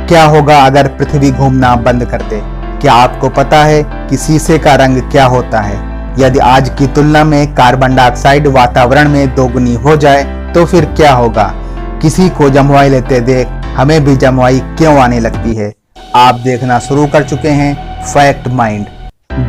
क्या होगा अगर पृथ्वी घूमना बंद कर दे? क्या आपको पता है कि शीशे का रंग क्या होता है? यदि आज की तुलना में कार्बन डाइऑक्साइड वातावरण में दोगुनी हो जाए तो फिर क्या होगा? किसी को जमवाई लेते देख हमें भी जमवाई क्यों आने लगती है? आप देखना शुरू कर चुके हैं फैक्ट माइंड।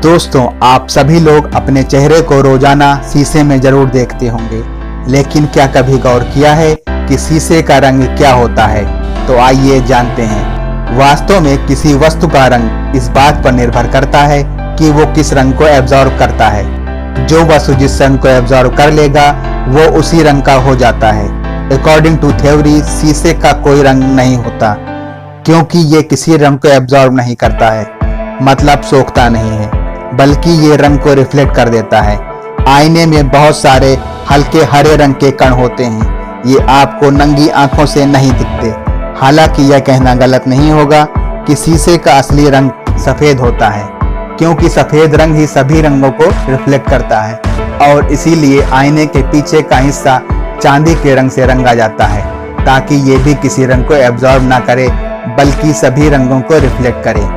दोस्तों, आप सभी लोग अपने चेहरे को रोजाना शीशे में जरूर देखते होंगे, लेकिन क्या कभी गौर किया है कि शीशे का रंग क्या होता है? तो आइए जानते हैं। वास्तव में किसी वस्तु का रंग इस बात पर निर्भर करता है कि वो किस रंग को एब्जॉर्ब करता है। जो वस्तु जिस रंग को एब्जॉर्ब कर लेगा वो उसी रंग का हो जाता है। अकॉर्डिंग टू थ्योरी, शीशे का कोई रंग नहीं होता, क्योंकि ये किसी रंग को एब्जॉर्ब नहीं करता है, मतलब सोखता नहीं है, बल्कि ये रंग को रिफ्लेक्ट कर देता है। आईने में बहुत सारे हल्के हरे रंग के कण होते हैं, ये आपको नंगी आंखों से नहीं दिखते। हालांकि यह कहना गलत नहीं होगा कि शीशे का असली रंग सफेद होता है, क्योंकि सफेद रंग ही सभी रंगों को रिफ्लेक्ट करता है और इसीलिए आईने के पीछे का हिस्सा चांदी के रंग से रंगा जाता है, ताकि ये भी किसी रंग को एब्जॉर्ब ना करे बल्कि सभी रंगों को रिफ्लेक्ट करे।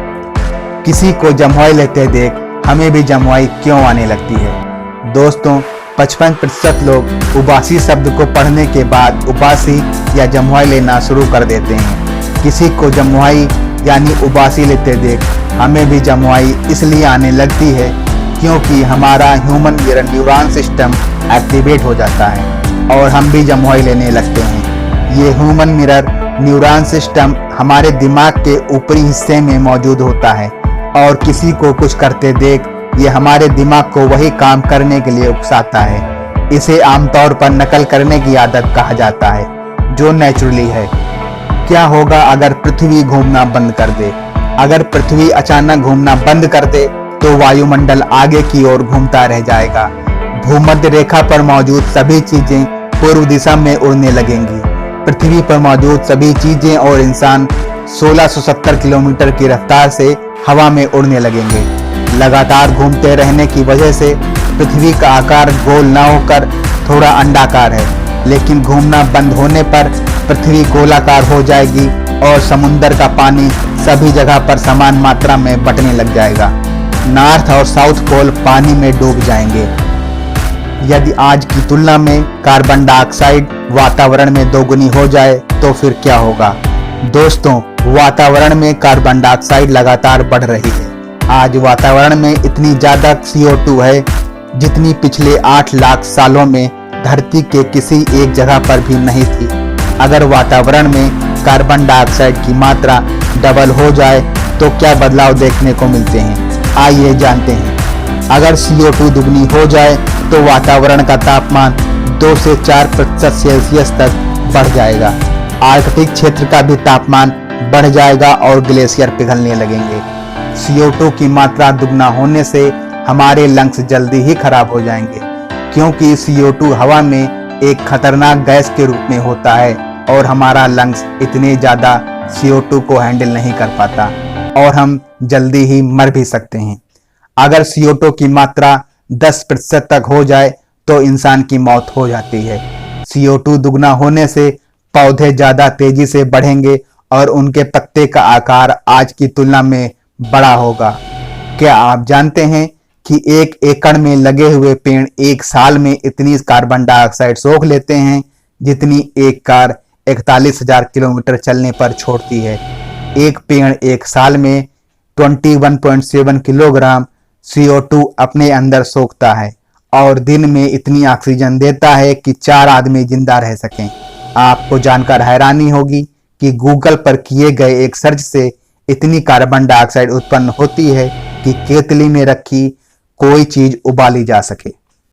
किसी को जमवाई लेते देख हमें भी जमवाई क्यों आने लगती है? दोस्तों, 55% लोग उबासी शब्द को पढ़ने के बाद उबासी या जमवाई लेना शुरू कर देते हैं। किसी को जमवाई यानी उबासी लेते देख हमें भी जमवाई इसलिए आने लगती है क्योंकि हमारा human mirror neuron system activate हो जाता है और हम भी जमवाई लेने लगते हैं। ये ह्यूमन मिरर न्यूरॉन सिस्टम हमारे दिमाग के ऊपरी हिस्से में मौजूद होता है और किसी को कुछ करते देख ये हमारे दिमाग को वही काम करने के लिए उकसाता है। इसे आमतौर पर नकल करने की आदत कहा जाता है, जो नेचुरली है। क्या होगा अगर पृथ्वी घूमना बंद कर दे? अगर पृथ्वी अचानक घूमना बंद कर दे तो वायुमंडल आगे की ओर घूमता रह जाएगा। भूमध्य रेखा पर मौजूद सभी चीजें पूर्व दिशा में उड़ने लगेंगी। पृथ्वी पर मौजूद सभी चीजें और इंसान 1670 किलोमीटर की रफ्तार से हवा में उड़ने लगेंगे। लगातार घूमते रहने की वजह से पृथ्वी का आकार गोल न होकर थोड़ा अंडाकार है, लेकिन घूमना बंद होने पर पृथ्वी गोलाकार हो जाएगी और समुद्र का पानी सभी जगह पर समान मात्रा में बटने लग जाएगा। नॉर्थ और साउथ पोल पानी में डूब जाएंगे। यदि आज की तुलना में कार्बन डाइऑक्साइड वातावरण में दोगुनी हो जाए तो फिर क्या होगा? दोस्तों, वातावरण में कार्बन डाइऑक्साइड लगातार बढ़ रही है। आज वातावरण में इतनी ज्यादा CO2 है जितनी पिछले 8 लाख सालों में धरती के किसी एक जगह पर भी नहीं थी। अगर वातावरण में कार्बन डाइऑक्साइड की मात्रा डबल हो जाए तो क्या बदलाव देखने को मिलते हैं? आइए जानते हैं। अगर CO2 दुगनी हो जाए तो वातावरण का तापमान 2 से 4% सेल्सियस तक बढ़ जाएगा। आर्कटिक क्षेत्र का भी तापमान बढ़ जाएगा और ग्लेशियर पिघलने लगेंगे। CO2 की मात्रा दुगना होने से हमारे लंग्स जल्दी ही खराब हो जाएंगे, क्योंकि CO2 हवा में एक खतरनाक गैस के रूप में होता है और हमारा लंग्स इतने ज्यादा CO2 को हैंडल नहीं कर पाता और हम जल्दी ही मर भी सकते हैं। अगर CO2 की मात्रा 10% तक हो जाए तो इंसान की मौत हो जाती है। CO2 दुगना होने से पौधे ज्यादा तेजी से बढ़ेंगे और उनके पत्ते का आकार आज की तुलना में बड़ा होगा। क्या आप जानते हैं कि 1 एकड़ में लगे हुए पेड़ एक साल में इतनी कार्बन डाइऑक्साइड सोख लेते हैं जितनी एक कार 41,000 किलोमीटर चलने पर छोड़ती है। एक पेड़ एक साल में 21.7 किलोग्राम CO2 अपने अंदर सोखता है और दिन में इतनी ऑक्सीजन देता है कि 4 आदमी जिंदा रह सकें। आपको जानकर हैरानी होगी कि गूगल पर किए गए एक सर्च से इतनी कार्बन डाइऑक्साइड उत्पन्न होती है कि केतली में रखी कोई चीज उबाली जा सके।